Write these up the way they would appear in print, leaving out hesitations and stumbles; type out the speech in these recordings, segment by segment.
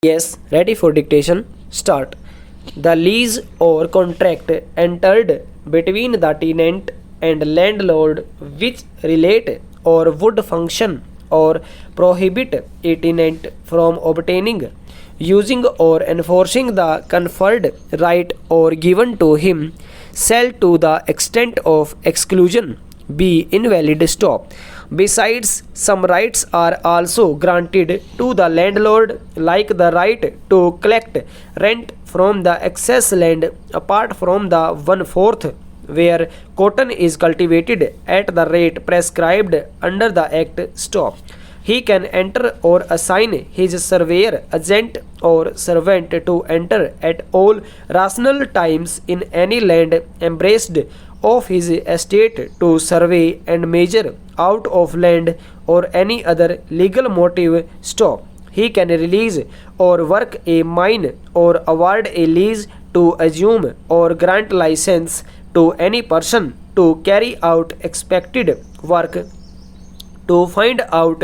Yes, ready for dictation. Start. The lease or contract entered between the tenant and landlord which relate or would function or prohibit a tenant from obtaining, using or enforcing the conferred right or given to him shall to the extent of exclusion be invalid. Stop. Besides, some rights are also granted to the landlord, like the right to collect rent from the excess land apart from the 1/4 where cotton is cultivated at the rate prescribed under the Act. Stop. He can enter or assign his surveyor, agent, or servant to enter at all rational times in any land embraced of his estate to survey and measure out of land or any other legal motive. Stop. He can release or work a mine or award a lease to assume or grant license to any person to carry out expected work, to find out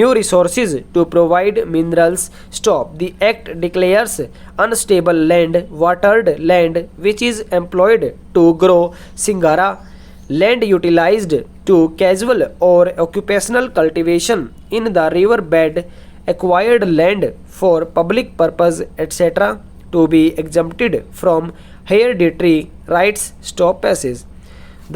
new resources, to provide minerals. Stop. The Act declares unstable land, watered land which is employed to grow singara, land utilized to casual or occupational cultivation in the river bed, acquired land for public purpose, etc., to be exempted from hereditary rights. Stop. Passage.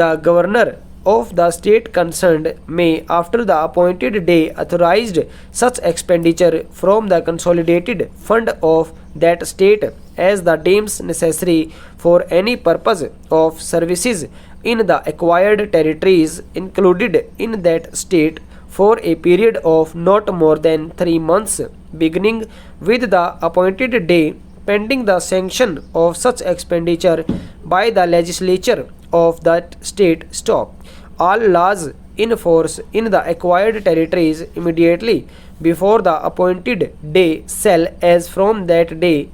The governor of the state concerned may, after the appointed day, authorized such expenditure from the consolidated fund of that state as the deems necessary for any purpose of services in the acquired territories included in that state for a period of not more than 3 months, beginning with the appointed day, pending the sanction of such expenditure by the legislature of that state. Stop. All laws in force in the acquired territories immediately before the appointed day shall, as from that day,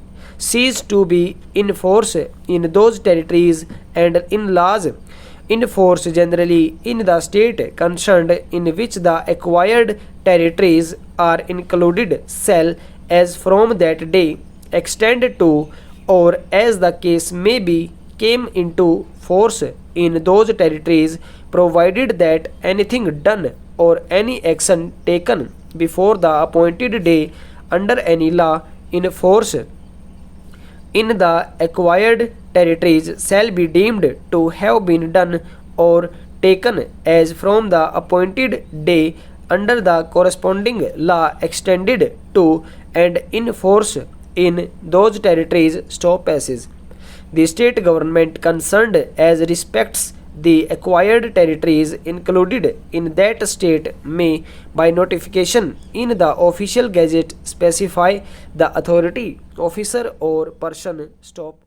cease to be in force in those territories, and in laws in force generally in the state concerned in which the acquired territories are included shall, as from that day, extend to, or as the case may be, came into force in those territories, provided that anything done or any action taken before the appointed day under any law in force in the acquired territories shall be deemed to have been done or taken as from the appointed day under the corresponding law extended to and in force in those territories. Stop. Passage. The state government concerned as respects the acquired territories included in that state may, by notification in the official gazette, specify the authority, officer or person. Stop.